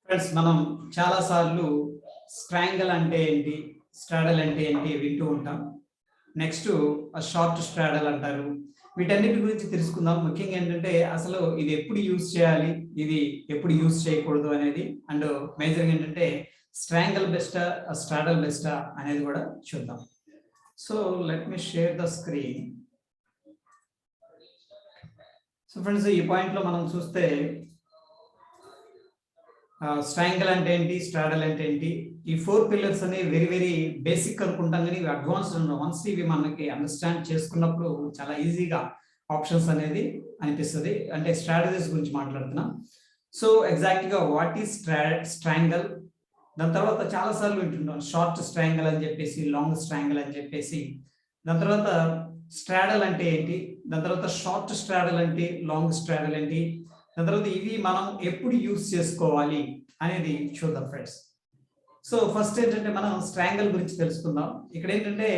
Friends మనం చాలా సార్లు స్ట్రాంగల్ అంటే ఏంటి, స్ట్రాడల్ అంటే ఏంటి వింటూ ఉంటాం. నెక్స్ట్ షార్ట్ స్ట్రాడల్ అంటారు. వీటన్నిటి గురించి తెలుసుకుందాం. ముఖ్యంగా ఏంటంటే అసలు ఇది ఎప్పుడు యూజ్ చేయాలి, ఇది ఎప్పుడు యూజ్ చేయకూడదు అనేది, అండ్ మేజర్గా ఏంటంటే స్ట్రాంగల్ బెస్టా స్ట్రాడల్ బెస్టా అనేది కూడా చూద్దాం. So let me share the screen. So friends, ఈ పాయింట్ లో మనం చూస్తే స్ట్రాంగల్ అంటే ఏంటి, స్ట్రాడల్ అంటే ఏంటి, ఈ 4 పిల్లర్స్ అనేవి వెరీ వెరీ బేసిక్ అనుకుంటాం, కానీ ఇవి అడ్వాన్స్డ్ ఉన్నాయి. వన్స్ ఇవి మనకి అండర్స్టాండ్ చేసుకున్నప్పుడు చాలా ఈజీగా ఆప్షన్స్ అనేది అనిపిస్తుంది. అంటే స్ట్రాటజీస్ గురించి మాట్లాడుతున్నాం. సో ఎగ్జాక్ట్ గా వాట్ ఈస్ స్ట్రాంగల్, దాని తర్వాత చాలా సార్లు వింటుంటాం షార్ట్ స్ట్రాంగల్ అని చెప్పేసి, లాంగ్ స్ట్రాంగల్ అని చెప్పేసి. దాని తర్వాత స్ట్రాడల్ అంటే ఏంటి, దాని తర్వాత షార్ట్ స్ట్రాడల్ అంటే, లాంగ్ స్ట్రాడల్ ఏంటి, దాని తర్వాత ఇవి మనం ఎప్పుడు యూజ్ చేసుకోవాలి అనేది చూద్దాం ఫ్రెండ్స్. సో ఫస్ట్ ఏంటంటే మనం స్ట్రాంగల్ గురించి తెలుసుకుందాం. ఇక్కడ ఏంటంటే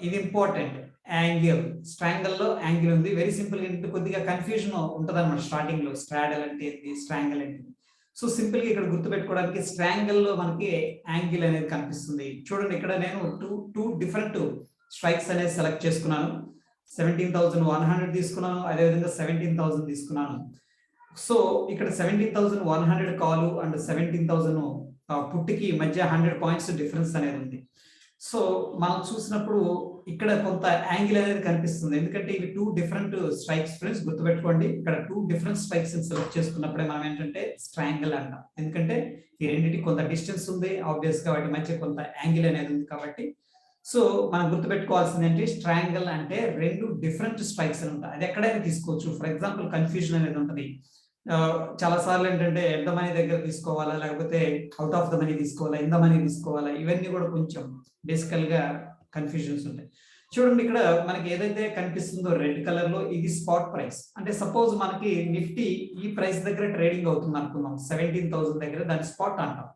ఇది ఇంపార్టెంట్, యాంగిల్. స్ట్రాంగల్ లో యాంగిల్ ఉంది. వెరీ సింపుల్ గా ఏంటంటే కొద్దిగా కన్ఫ్యూజన్ ఉంటుంది అనమాట స్టార్టింగ్ లో. స్ట్రాడల్ అంటే ఏంటి, స్ట్రాంగల్ ఏంటి. సో సింపుల్ గా ఇక్కడ గుర్తుపెట్టుకోవడానికి స్ట్రాంగల్ లో మనకి యాంగిల్ అనేది కనిపిస్తుంది. చూడండి, ఇక్కడ నేను టూ డిఫరెంట్ స్ట్రైక్స్ అనేది సెలెక్ట్ చేసుకున్నాను. 17,100 తీసుకున్నాను, అదేవిధంగా 17,000 తీసుకున్నాను. సో ఇక్కడ 17,100 కాలు అండ్ 17,000 పుట్టికి మధ్య 100 పాయింట్స్ డిఫరెన్స్ అనేది ఉంది. సో మనం చూసినప్పుడు ఇక్కడ కొంత యాంగిల్ అనేది కనిపిస్తుంది, ఎందుకంటే ఇవి 2 డిఫరెంట్ స్ట్రైక్స్. ఫ్రెండ్స్ గుర్తుపెట్టుకోండి, ఇక్కడ 2 డిఫరెంట్ స్ట్రైక్స్ సెలెక్ట్ చేసుకున్నప్పుడే మనం ఏంటంటే స్ట్రాంగిల్ అంటాం. ఎందుకంటే ఈ రెండింటికి కొంత డిస్టెన్స్ ఉంది, ఆబ్వియస్ గా వాటి మధ్య కొంత యాంగిల్ అనేది ఉంది కాబట్టి. సో మనం గుర్తుపెట్టుకోవాల్సింది ఏంటి, స్ట్రాంగిల్ అంటే 2 డిఫరెంట్ స్ట్రైక్స్ అని ఉంటాయి. అది ఎక్కడైనా తీసుకోవచ్చు. ఫర్ ఎగ్జాంపుల్ కన్ఫ్యూజన్ అనేది ఉంటుంది. చాలా సార్లు ఏంటంటే ఎట్ ద మనీ దగ్గర తీసుకోవాలా, లేకపోతే అవుట్ ఆఫ్ ద మనీ తీసుకోవాలా, ఇన్ ద మనీ తీసుకోవాలా, ఇవన్నీ కూడా కొంచెం బేసికల్ గా కన్ఫ్యూజన్స్ ఉంటాయి. చూడండి, ఇక్కడ మనకి ఏదైతే కనిపిస్తుందో రెడ్ కలర్ లో, ఇది స్పాట్ ప్రైస్. అంటే సపోజ్ మనకి నిఫ్టీ ఈ ప్రైస్ దగ్గర ట్రేడింగ్ అవుతుంది అనుకుందాం, 17,000 దగ్గర, దాని స్పాట్ అంటాం.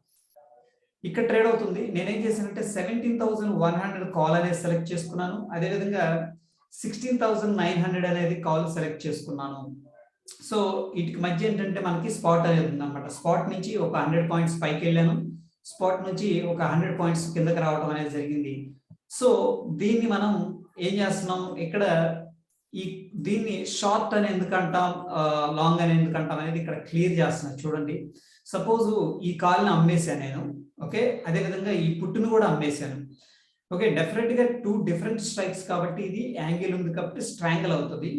ఇక్కడ ట్రేడ్ అవుతుంది. నేనేం చేశానంటే 17,100 కాల్ అనేది సెలెక్ట్ చేసుకున్నాను. అదేవిధంగా 16,900 అనేది కాల్ సెలెక్ట్ చేసుకున్నాను. సో వీటికి మధ్య ఏంటంటే మనకి స్పాట్ అనేది ఉందన్నమాట. స్పాట్ నుంచి ఒక 100 పాయింట్స్ పైకి వెళ్ళాను, స్పాట్ నుంచి ఒక 100 పాయింట్స్ కిందకి రావడం అనేది జరిగింది. సో దీన్ని మనం ఏం చేస్తున్నాం, ఇక్కడ దీన్ని షార్ట్ అని ఎందుకు అంటాం, లాంగ్ అని ఎందుకు అంటాం అనేది ఇక్కడ క్లియర్ చేస్తున్నాను. చూడండి, సపోజ్ ఈ కాల్ని అమ్మేశాను నేను, ఓకే, అదేవిధంగా ఈ పుట్టును కూడా అమ్మేశాను. ఓకే, డెఫినెట్ గా 2 డిఫరెంట్ స్ట్రైక్స్ కాబట్టి ఇది యాంగిల్ ఉంది కాబట్టి స్ట్రాంగిల్ అవుతుంది.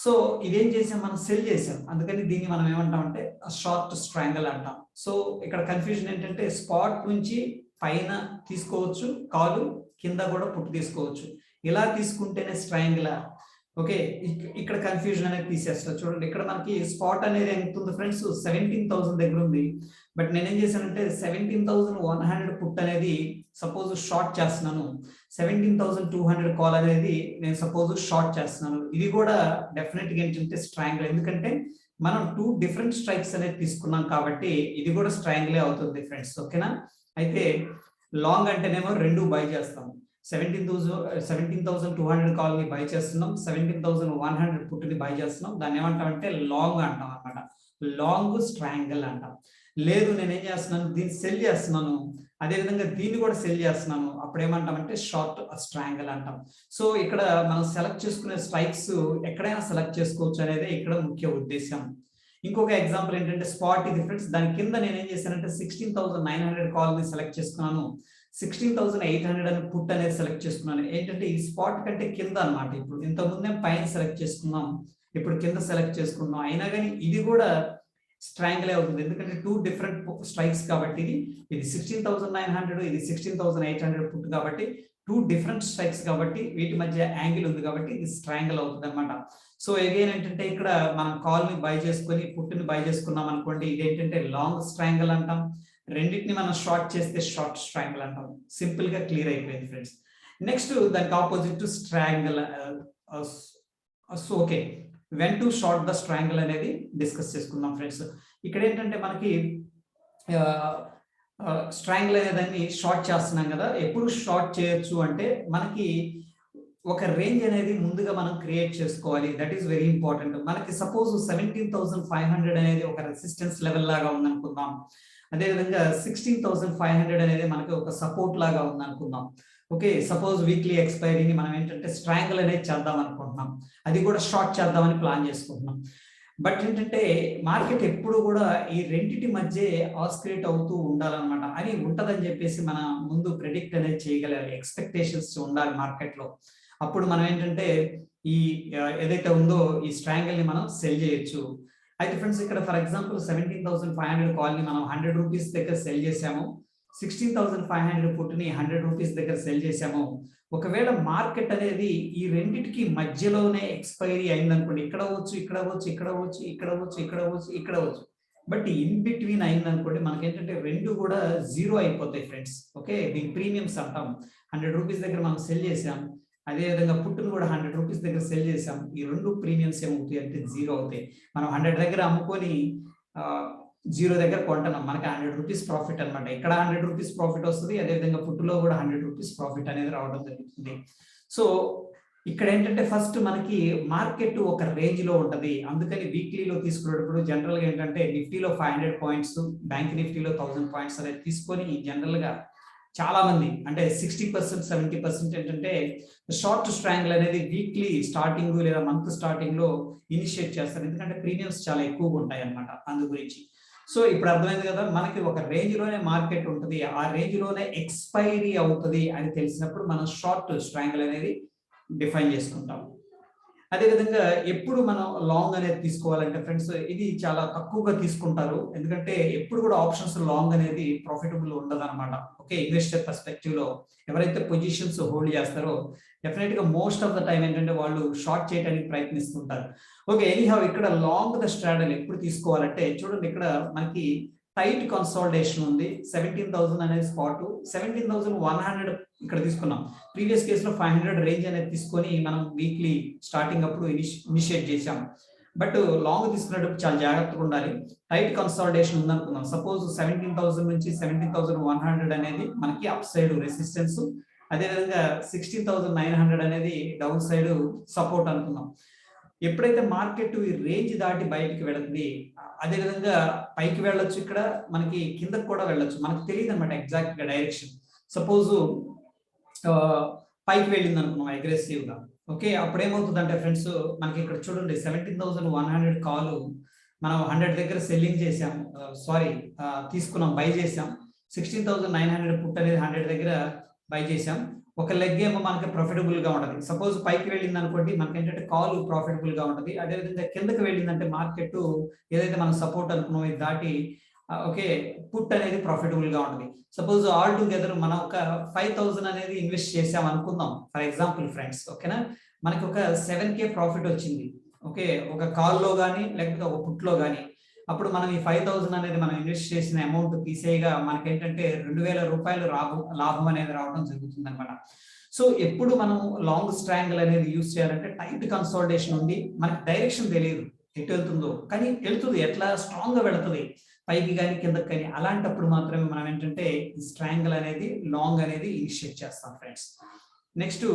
సో ఇదేం చేసాం, మనం సెల్ చేసాం, అందుకని దీన్ని మనం ఏమంటాం అంటే షార్ట్ స్ట్రాంగిల్ అంటాం. సో ఇక్కడ కన్ఫ్యూజన్ ఏంటంటే స్పాట్ నుంచి పైన తీసుకోవచ్చు కాలు, కింద కూడా పుట్టు తీసుకోవచ్చు. ఇలా తీసుకుంటేనే స్ట్రాంగిల్. ఓకే, ఇక్కడ కన్ఫ్యూజన్ అనేది తీసేస్తా. చూడండి, ఇక్కడ మనకి స్పాట్ అనేది ఎంత ఉంది ఫ్రెండ్స్, 17,000 దగ్గర ఉంది. బట్ నేనేం చేశానంటే 17,100 పుట్ అనేది సపోజ్ షార్ట్ చేస్తున్నాను, 17,200 కాల్ అనేది నేను సపోజ్ షార్ట్ చేస్తున్నాను. ఇది కూడా డెఫినెట్ గా ఏంటంటే స్ట్రాంగిల్, ఎందుకంటే మనం 2 డిఫరెంట్ స్ట్రైక్స్ అనేది తీసుకున్నాం కాబట్టి ఇది కూడా స్ట్రాంగిలే అవుతుంది ఫ్రెండ్స్. ఓకేనా, అయితే లాంగ్ అంటేనేమో 2 బై చేస్తాం. 17,200 కాల్ ని బై చేస్తున్నాం, 17,100 పుట్టుని బై చేస్తున్నాం. దాన్ని ఏమంటామంటే లాంగ్ అంటాం అనమాట. లాంగ్ స్ట్రాంగిల్ అంటాం. లేదు, నేనేం చేస్తున్నాను, దీన్ని సెల్ చేస్తున్నాను, అదేవిధంగా దీన్ని కూడా సెల్ చేస్తున్నాను, అప్పుడు ఏమంటామంటే షార్ట్ స్ట్రాంగిల్ అంటాం. సో ఇక్కడ మనం సెలెక్ట్ చేసుకునే స్ట్రైక్స్ ఎక్కడైనా సెలెక్ట్ చేసుకోవచ్చు అనేది ఇక్కడ ముఖ్య ఉద్దేశం. ఇంకొక ఎగ్జాంపుల్ ఏంటంటే స్పాట్ ఇది ఫ్రెండ్స్. దాని కింద నేనేం చేశానంటే 16,900 కాల్ ని సెలెక్ట్ చేసుకున్నాను, 16,800 అని పుట్ అనేది సెలెక్ట్ చేసుకున్నాను. ఏంటంటే ఈ స్పాట్ కంటే కింద అనమాట. ఇప్పుడు ఇంతకుముందే పైన సెలెక్ట్ చేసుకున్నాం, ఇప్పుడు కింద సెలెక్ట్ చేసుకున్నాం. అయినా కానీ ఇది కూడా స్ట్రాంగిల్ అవుతుంది, ఎందుకంటే 2 డిఫరెంట్ స్ట్రైక్స్ కాబట్టి. ఇది 16,900, ఇది 16,800 పుట్ కాబట్టి 2 డిఫరెంట్ స్ట్రైక్స్ కాబట్టి వీటి మధ్య యాంగిల్ ఉంది కాబట్టి ఇది స్ట్రాంగిల్ అవుతుంది అనమాట. సో అగైన్ ఏంటంటే ఇక్కడ మనం కాల్ ని బై చేసుకొని పుట్టుని బై చేసుకున్నాం అనుకోండి, ఇదేంటంటే లాంగ్ స్ట్రాంగిల్ అంటాం. రెండింటిని మనం షార్ట్ చేస్తే షార్ట్ స్ట్రాంగిల్ అంటాం. సింపుల్ గా క్లియర్ అయిపోయింది ఫ్రెండ్స్. నెక్స్ట్ దానికి opposite స్ట్రాంగిల్. So okay, when to short the స్ట్రాంగిల్ అనేది డిస్కస్ చేసుకుందాం ఫ్రెండ్స్. ఇక్కడ ఏంటంటే మనకి స్ట్రాంగిల్ అనేదాన్ని షార్ట్ చేస్తున్నాం కదా. ఎప్పుడు షార్ట్ చేయొచ్చు అంటే మనకి ఒక రేంజ్ అనేది ముందుగా మనం క్రియేట్ చేసుకోవాలి. That is very important. మనకి సపోజ్ 17,500 అనేది ఒక రెసిస్టెన్స్ లెవెల్ లాగా ఉందనుకుందాం. అదేవిధంగా 16,500 అనేది మనకి ఒక సపోర్ట్ లాగా ఉందనుకుందాం. ఓకే, సపోజ్ వీక్లీ ఎక్స్పైరీని మనం ఏంటంటే స్ట్రాంగిల్ అనేది చేద్దాం అనుకుంటున్నాం. అది కూడా షార్ట్ చేద్దామని ప్లాన్ చేసుకుంటున్నాం. బట్ ఏంటంటే మార్కెట్ ఎప్పుడు కూడా ఈ రెండిటి మధ్య ఆస్కిలేట్ అవుతూ ఉండాలన్నమాట. అని ఉంటదని చెప్పేసి మన ముందు ప్రెడిక్ట్ అనేది చేయగలాలి. ఎక్స్పెక్టేషన్స్ ఉండాలి మార్కెట్లో. అప్పుడు మనం ఏంటంటే ఈ ఏదైతే ఉందో ఈ స్ట్రాంగిల్ ని మనం సెల్ చేయొచ్చు. అయితే ఫ్రెండ్స్ ఇక్కడ ఫర్ ఎగ్జాంపుల్ 17,500 కాల్ ని మనం 100 రూపీస్ దగ్గర సెల్ చేసాము. 16,500 పుట్ ని 100 రూపీస్ దగ్గర సెల్ చేసాము. ఒకవేళ మార్కెట్ అనేది ఈ రెండిటికి మధ్యలోనే ఎక్స్పైరీ అయిందనుకోండి, ఇక్కడ అవ్వచ్చు, ఇక్కడ అవ్వచ్చు, ఇక్కడ అవ్వచ్చు, ఇక్కడ అవ్వచ్చు, ఇక్కడ అవ్వచ్చు, ఇక్కడ అవ్వచ్చు. బట్ ఇన్ బిట్వీన్ అయిందనుకోండి, మనకేంటంటే రెండు కూడా జీరో అయిపోతాయి ఫ్రెండ్స్. ఓకే, దీని ప్రీమియమ్స్ అంటాం. 100 రూపీస్ దగ్గర మనం సెల్ చేసాం. అదేవిధంగా పుట్టును కూడా 100 రూపీస్ దగ్గర సెల్ చేసాం. ఈ రెండు ప్రీమియమ్స్ ఏమవుతాయి అంటే జీరో అవుతాయి. మనం 100 దగ్గర అమ్ముకొని జీరో దగ్గర కొంటున్నాం, మనకి 100 రూపీస్ ప్రాఫిట్ అనమాట. ఇక్కడ 100 రూపీస్ ప్రాఫిట్ వస్తుంది. అదేవిధంగా పుట్టులో కూడా 100 రూపీస్ ప్రాఫిట్ అనేది రావడం జరుగుతుంది. సో ఇక్కడ ఏంటంటే ఫస్ట్ మనకి మార్కెట్ ఒక రేంజ్ లో ఉంటది. అందుకని వీక్లీలో తీసుకునేటప్పుడు జనరల్ గా ఏంటంటే నిఫ్టీలో 500 పాయింట్స్, బ్యాంక్ నిఫ్టీలో 1000 పాయింట్స్ అనేది తీసుకొని జనరల్ గా చాలా మంది అంటే 60%, 70% ఏంటంటే షార్ట్ స్ట్రాంగిల్ అనేది వీక్లీ స్టార్టింగ్ లేదా మంత్ స్టార్టింగ్ లో ఇనిషియేట్ చేస్తారు. ఎందుకంటే ప్రీమియమ్స్ చాలా ఎక్కువగా ఉంటాయి అన్నమాట. అందు గురించి సో ఇప్పుడు అర్థమైంది కదా, మనకి ఒక రేంజ్ లోనే మార్కెట్ ఉంటుంది. ఆ రేంజ్ లోనే ఎక్స్పైరీ అవుతుంది అని తెలిసినప్పుడు మనం షార్ట్ స్ట్రాంగిల్ అనేది డిఫైన్ చేసుకుంటాం. అదేవిధంగా ఎప్పుడు మనం లాంగ్ అనేది తీసుకోవాలంటే ఫ్రెండ్స్ ఇది చాలా తక్కువగా తీసుకుంటారు. ఎందుకంటే ఎప్పుడు కూడా ఆప్షన్స్ లాంగ్ అనేది ప్రాఫిటబుల్ ఉండదు అనమాట. ఓకే, ఇన్వెస్టర్ పర్స్పెక్టివ్ లో ఎవరైతే పొజిషన్స్ హోల్డ్ చేస్తారో డెఫినెట్ గా మోస్ట్ ఆఫ్ ద టైం ఏంటంటే వాళ్ళు షార్ట్ చేయడానికి ప్రయత్నిస్తుంటారు. ఓకే, ఎనీహౌ ఇక్కడ లాంగ్ ద స్ట్రాడల్ ఎప్పుడు తీసుకోవాలంటే చూడండి, ఇక్కడ మనకి టైట్ కన్సాలిడేషన్ ఉంది. 17,000 అనేది స్పాట్, 17,100 ఇక్కడ తీసుకున్నాం. ప్రీవియస్ కేసులో 500 రేంజ్ అనేది తీసుకొని మనం వీక్లీ స్టార్టింగ్ అప్పుడు ఇనిషియేట్ చేసాం. బట్ లాంగ్ తీసుకునేటప్పుడు చాలా జాగ్రత్తగా ఉండాలి. టైట్ కన్సాలిడేషన్ ఉందనుకుందాం. సపోజ్ 17,000 నుంచి 17,100 అనేది మనకి అప్ సైడ్ రెసిస్టెన్స్, అదేవిధంగా 16,900 అనేది డౌన్ సైడ్ సపోర్ట్ అనుకుందాం. ఎప్పుడైతే మార్కెట్ ఈ రేంజ్ దాటి బయటికి వెళుతుంది, అదేవిధంగా పైకి వెళ్ళొచ్చు, ఇక్కడ మనకి కిందకు కూడా వెళ్ళొచ్చు, మనకు తెలియదు అనమాట ఎగ్జాక్ట్ గా డైరెక్షన్. సపోజ్ పైకి వెళ్ళింది అనుకున్నాం అగ్రెసివ్ గా. ఓకే, అప్పుడు ఏమవుతుందంటే ఫ్రెండ్స్ మనకి ఇక్కడ చూడండి 17,100 కాల్ మనం 100 దగ్గర సెల్లింగ్ చేసాం, తీసుకున్నాం, బై చేసాం. 16,900 పుట్ అనేది 100 దగ్గర బై చేసాం. ఒక లెగ్ ఏమో మనకి ప్రాఫిటబుల్ గా ఉంటది. సపోజ్ పైకి వెళ్ళింది అనుకోండి, మనకి ఏంటంటే కాల్ ప్రాఫిటబుల్ గా ఉంటది. అదేవిధంగా కిందకి వెళ్ళిందంటే మార్కెట్ ఏదైతే మనం సపోర్ట్ అనుకున్నాం ఇది దాటి ఓకే పుట్ అనేది ప్రాఫిటబుల్ గా ఉంటది. సపోజ్ ఆల్ టుగెదర్ మనం ఒక 5,000 అనేది ఇన్వెస్ట్ చేసాం అనుకుందాం ఫర్ ఎగ్జాంపుల్ ఫ్రెండ్స్. ఓకేనా, మనకి ఒక 7K ప్రాఫిట్ వచ్చింది. ఓకే, ఒక కాల్ లో కానీ లేకపోతే ఒక పుట్ లో కానీ. అప్పుడు మనం ఈ 5,000 అనేది మనం ఇన్వెస్ట్ చేసిన అమౌంట్ తీసేయగా మనకేంటంటే 2,000 రూపాయలు లాభం అనేది రావడం జరుగుతుంది అనమాట. సో ఎప్పుడు మనం లాంగ్ స్ట్రాంగిల్ అనేది యూజ్ చేయాలంటే టైట్ కన్సాలిడేషన్ ఉంది, మనకి డైరెక్షన్ తెలియదు ఎటు వెళ్తుందో, కానీ వెళ్తుంది, ఎట్లా స్ట్రాంగ్ గా వెళుతుంది పైకి కానీ కిందకి కానీ. అలాంటప్పుడు మాత్రమే మనం ఏంటంటే ఈ స్ట్రాంగిల్ అనేది లాంగ్ అనేది ఇనిషియేట్ చేస్తాం ఫ్రెండ్స్. నెక్స్ట్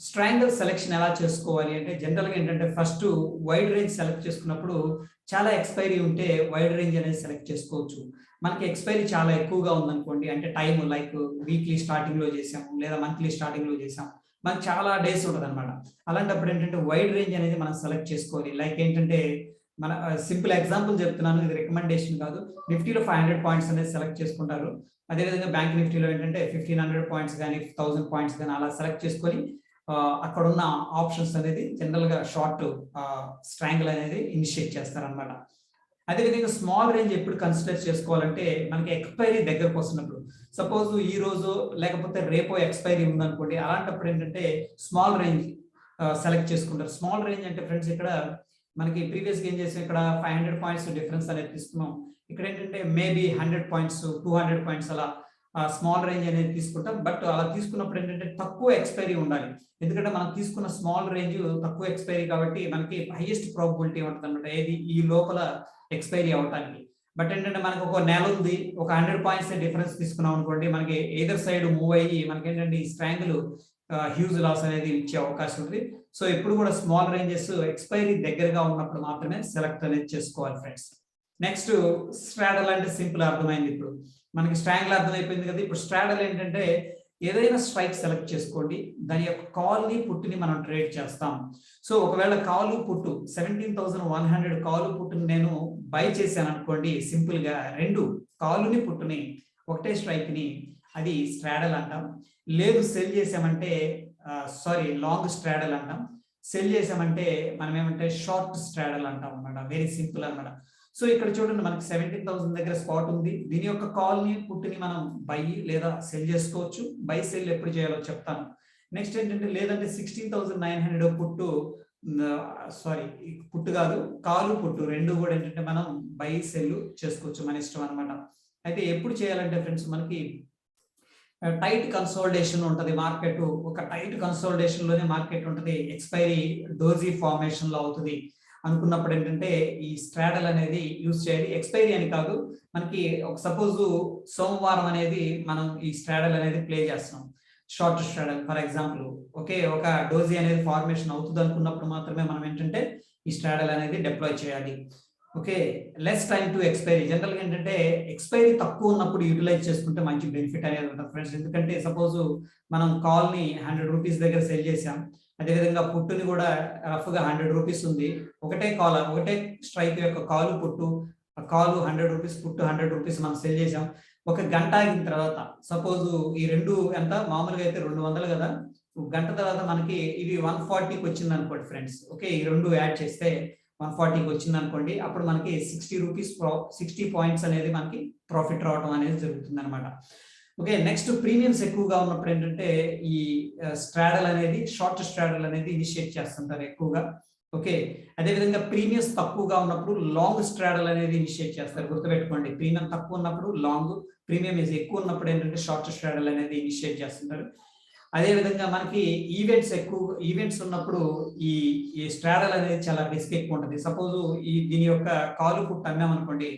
స్ట్రాంగిల్ సెలెక్షన్ ఎలా చేసుకోవాలి అంటే జనరల్ గా ఏంటంటే ఫస్ట్ వైడ్ రేంజ్ సెలెక్ట్ చేసుకున్నప్పుడు చాలా ఎక్స్పైరీ ఉంటే వైడ్ రేంజ్ అనేది సెలెక్ట్ చేసుకోవచ్చు. మనకి ఎక్స్పైరీ చాలా ఎక్కువగా ఉందనుకోండి, అంటే టైం లైక్ వీక్లీ స్టార్టింగ్ లో చేసాము లేదా మంత్లీ స్టార్టింగ్ లో చేసాం, మనకి చాలా డేస్ ఉంటుంది అనమాట. అలాంటప్పుడు ఏంటంటే వైడ్ రేంజ్ అనేది మనం సెలెక్ట్ చేసుకోవాలి. లైక్ ఏంటంటే మన సింపుల్ ఎగ్జాంపుల్ చెప్తున్నాను, ఇది రికమెండేషన్ కాదు. నిఫ్టీలో 500 పాయింట్స్ అనేది సెలెక్ట్ చేసుకుంటారు. అదేవిధంగా బ్యాంక్ నిఫ్టీలో ఏంటంటే 1,500 పాయింట్స్ కానీ 1,000 పాయింట్స్ కానీ అలా సెలెక్ట్ చేసుకొని అక్కడ ఉన్న ఆప్షన్స్ అనేది జనరల్ గా షార్ట్ స్ట్రాంగిల్ అనేది ఇనిషియేట్ చేస్తారనమాట. అదేవిధంగా స్మాల్ రేంజ్ ఎప్పుడు కన్సిడర్ చేసుకోవాలంటే మనకి ఎక్స్పైరీ దగ్గరకు వస్తున్నప్పుడు. సపోజ్ ఈ రోజు లేకపోతే రేపో ఎక్స్పైరీ ఉందనుకోండి, అలాంటప్పుడు ఏంటంటే స్మాల్ రేంజ్ సెలెక్ట్ చేసుకుంటారు. స్మాల్ రేంజ్ అంటే ఫ్రెండ్స్ ఇక్కడ మనకి ప్రీవియస్ గా ఏం చేసాం, ఇక్కడ 500 పాయింట్స్ డిఫరెన్స్ అనేది తీసుకున్నాం. ఇక్కడ ఏంటంటే మేబీ 100 పాయింట్స్ 200 పాయింట్స్ అలా స్మాల్ రేంజ్ అనేది తీసుకుంటాం. బట్ అలా తీసుకున్నప్పుడు ఏంటంటే తక్కువ ఎక్స్పైరీ ఉండాలి. ఎందుకంటే మనం తీసుకున్న స్మాల్ రేంజ్ తక్కువ ఎక్స్పైరీ కాబట్టి మనకి హైయెస్ట్ ప్రాబబిలిటీ ఉంటుంది అనమాట ఏది ఈ లోపల ఎక్స్పైరీ అవటానికి. బట్ ఏంటంటే మనకి ఒక నెల ఉంది, ఒక 100 పాయింట్స్ డిఫరెన్స్ తీసుకున్నాం అనుకోండి, మనకి ఎదర్ సైడ్ మూవ్ అయ్యి మనకి ఏంటంటే ఈ స్ట్రాంగిల్ హ్యూజ్ లాస్ అనేది ఇచ్చే అవకాశం ఉంది. సో ఎప్పుడు కూడా స్మాల్ రేంజెస్ ఎక్స్పైరీ దగ్గరగా ఉన్నప్పుడు మాత్రమే సెలెక్ట్ అనేది చేసుకోవాలి ఫ్రెండ్స్. నెక్స్ట్ స్ట్రాడల్ అంటే సింపుల్ అర్థమైంది. ఇప్పుడు మనకి స్ట్రాంగిల్ అర్థమైపోయింది కదా. ఇప్పుడు స్ట్రాడల్ ఏంటంటే ఏదైనా స్ట్రైక్ సెలెక్ట్ చేసుకోండి, దాని యొక్క కాల్ని పుట్టుని మనం ట్రేడ్ చేస్తాం. సో ఒకవేళ కాలు పుట్టు 17,100 కాలు పుట్టుని నేను బై చేశాను అనుకోండి, సింపుల్ గా రెండు కాలుని పుట్టుని ఒకటే స్ట్రైక్ ని, అది స్ట్రాడల్ అంటాం. లేదు సెల్ చేసామంటే సారీ లాంగ్ స్ట్రాడల్ అంటాం. సెల్ చేసామంటే మనం ఏమంటే షార్ట్ స్ట్రాడల్ అంటాం అన్నమాట. వెరీ సింపుల్ అన్నమాట. సో ఇక్కడ చూడండి మనకి 17,000 దగ్గర స్పాట్ ఉంది. దీని యొక్క కాల్ ని పుట్టుని మనం బై లేదా సెల్ చేసుకోవచ్చు. బై సెల్ ఎప్పుడు చేయాలో చెప్తాను. నెక్స్ట్ ఏంటంటే లేదంటే 16,900 పుట్టు సారీ పుట్టు కాదు కాలు పుట్టు రెండు కూడా ఏంటంటే మనం బై సెల్ చేసుకోవచ్చు, మన ఇష్టం అనమాట. అయితే ఎప్పుడు చేయాలంటే ఫ్రెండ్స్ మనకి టైట్ కన్సోలిడేషన్ ఉంటుంది మార్కెట్. ఒక టైట్ కన్సోలిడేషన్ లోనే మార్కెట్ ఉంటుంది. ఎక్స్పైరీ డోజీ ఫార్మేషన్ లో అవుతుంది అనుకున్నప్పుడు ఏంటంటే ఈ స్ట్రాడల్ అనేది యూజ్ చేయాలి. ఎక్స్పైరీ అని కాదు, మనకి ఒక సపోజ్ సోమవారం అనేది మనం ఈ స్ట్రాడల్ అనేది ప్లే చేస్తాం, short straddle for example. Okay, ఒక డోజీ అనేది ఫార్మేషన్ అవుతుంది అనుకున్నప్పుడు మాత్రమే మనం ఏంటంటే ఈ స్ట్రాడల్ అనేది డిప్లాయ్ చేయాలి. Okay, less time to expiry. జనరల్గా ఏంటంటే ఎక్స్పైరీ తక్కువ ఉన్నప్పుడు యూటిలైజ్ చేసుకుంటే మంచి బెనిఫిట్ అనేది ఉంటుంది ఫ్రెండ్స్. ఎందుకంటే సపోజ్ మనం కాల్ ని 100 రూపీస్ దగ్గర సెల్ చేసాం, అదేవిధంగా పుట్టుని కూడా రఫ్ గా 100 రూపీస్ ఉంది. ఒకటే కాల్, ఒకటే స్ట్రైక్ యొక్క కాలు పుట్టు, కాలు 100 రూపీస్, పుట్టు 100 రూపీస్ మనం సెల్ చేసాం. ఒక గంట ఆగిన తర్వాత సపోజ్ ఈ రెండు ఎంత మామూలుగా అయితే 200 కదా, గంట తర్వాత మనకి ఇది 140కి వచ్చింది అనుకోండి ఫ్రెండ్స్. ఓకే, ఈ రెండు యాడ్ చేస్తే 140కి వచ్చింది అనుకోండి, అప్పుడు మనకి 60 రూపీస్ 60 పాయింట్స్ అనేది మనకి ప్రాఫిట్ రావడం అనేది జరుగుతుంది అనమాట. ఓకే, నెక్స్ట్ ప్రీమియమ్స్ ఎక్కువగా ఉన్నప్పుడు ఏంటంటే ఈ స్ట్రాడల్ అనేది షార్ట్ స్ట్రాడల్ అనేది ఇనిషియేట్ చేస్తుంటారు ఎక్కువగా. ఓకే, అదేవిధంగా ప్రీమియమ్స్ తక్కువగా ఉన్నప్పుడు లాంగ్ స్ట్రాడల్ అనేది ఇనిషియేట్ చేస్తారు. గుర్తుపెట్టుకోండి, ప్రీమియం తక్కువ ఉన్నప్పుడు లాంగ్, ప్రీమియం ఎక్కువ ఉన్నప్పుడు ఏంటంటే షార్ట్ స్ట్రాడల్ అనేది ఇనిషియేట్ చేస్తుంటారు. అదేవిధంగా మనకి ఈవెంట్స్ ఉన్నప్పుడు ఈ స్ట్రాడల్ అనేది చాలా రిస్క్ ఎక్కువ ఉంటుంది. సపోజ్ దీని యొక్క కాలు పుట్టు అన్నామనుకోండి,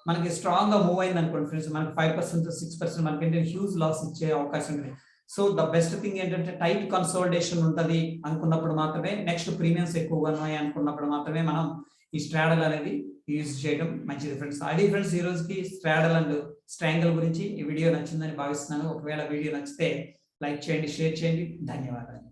మనకి స్ట్రాంగ్ గా మూవ్ అయింది అనుకోండి ఫ్రెండ్స్, మనకి 5% 6% మనకి హ్యూజ్ లాస్ ఇచ్చే అవకాశం ఉంది. సో ద బెస్ట్ థింగ్ ఏంటంటే టైట్ కన్సోలిడేషన్ ఉంటుంది అనుకున్నప్పుడు మాత్రమే, నెక్స్ట్ ప్రీమియమ్స్ ఎక్కువగా ఉన్నాయి అనుకున్నప్పుడు మాత్రమే మనం ఈ స్ట్రాడల్ అనేది యూజ్ చేయడం మంచిది ఫ్రెండ్స్. అది ఫ్రెండ్స్ ఈ రోజుకి స్ట్రాడల్ అండ్ స్ట్రాంగిల్ గురించి. ఈ వీడియో నచ్చిందని భావిస్తున్నాను. ఒకవేళ వీడియో నచ్చితే లైక్ చేయండి, షేర్ చేయండి. ధన్యవాదాలు.